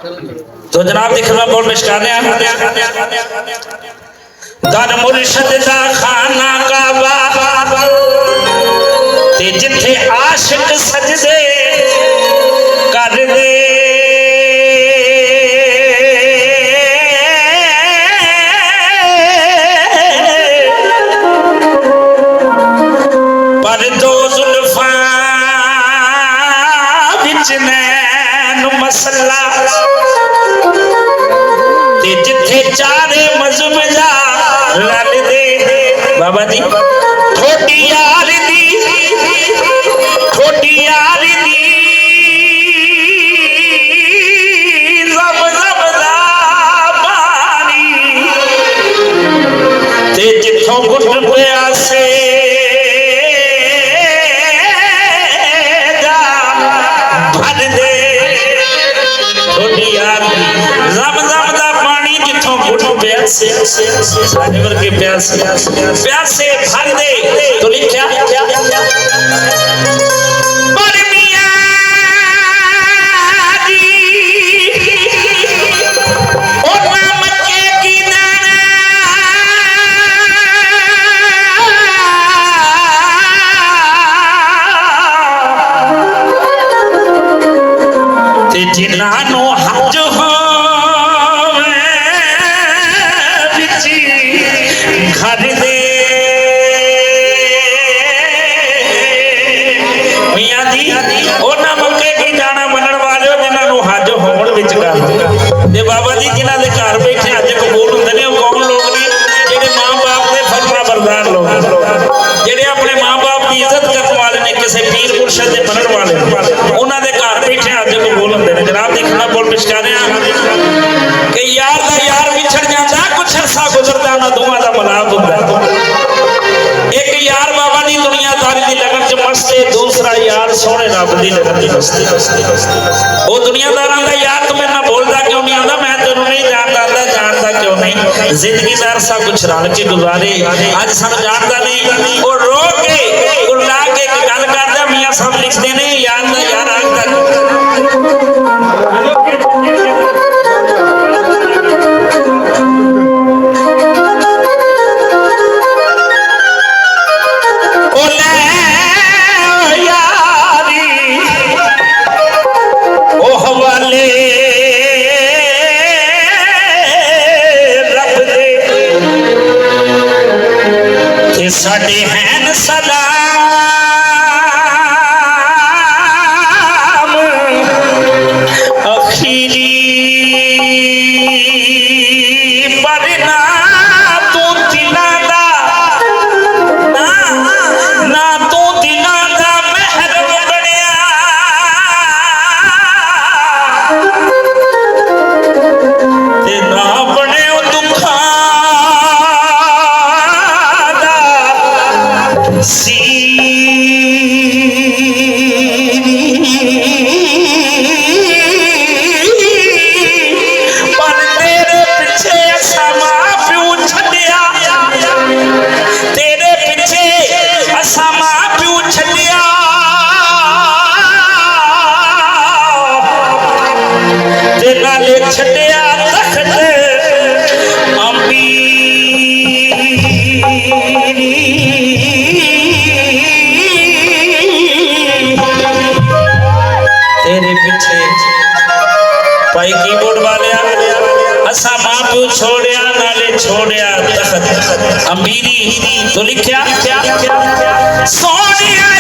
तो जनाब देखना बोल मिशकाने दर मुर्शद दा खाना काबा ते जिथे आशिक सजदे कर दे पर दो जुल्फां विच नैन मसला ते जिथे चारे मजहब जा लल दे बाबा जी थोड़ी यार दी जब जब दा पानी ते जिथों गुट प्यासे जा भर दे थोड़ी यार जब जब दा पानी जिथों गुट प्यासे सारे वर्गे प्यासे प्यासे भर दे तो लिखा जिन्हां हज घर दे मियां जी उन्हां मक्के की जाना मनण वाले जिन्हां हज होण विच कर ते बाबा जी जिन्हां दे घर बैठे हज कबूल हुंदे ने कौन लोग ने जिहड़े मां बाप दे फरमा बरदार लोग जिहड़े अपने मां बाप की इज्जत करने वाले ने किसी पीर मुर्शद दे मनण वाले उन्हां दे घर बैठे हज कबूल हुंदे ने जनाब देखना बोल पिछकाने कि यार दा यार विछड़ जांदा कुछ अरसा गुजरदा ना दोवां दा मलाप हुंदा एक यार बाबा दी दुनियादारी दी लगन च मस्त है दूसरा यार सोहणे रब दी लगन च मस्ती ओ दुनियादारां दा यार तू मेरे नाल बोलदा क्यों नहीं आंदा मैं तैनूं नहीं जानदा जानदा क्यों नहीं जिंदगी दा अरसा कुछ रल के गुजारे अज सानूं जानदा नहीं ओ रो के गुला के गल करदा मियां साहब लिखदे ने यार दा यार आज तक साडे हैन सलाम अखीरी पर ना तू दिलां दा ना तू दिलां दा महरम बनिया ते ना बने दुखा पर तेरे पीछे असामा प्यू छड़िया तेरे पीछे असामा प्यू छड़िया ते नाले छड़िया तख्त तेरे पीछे भाई कीबोर्ड वाले असा मां प्यू छोड़िया नाले छोड़िया तख्त अमीरी तो लिखया सोनिया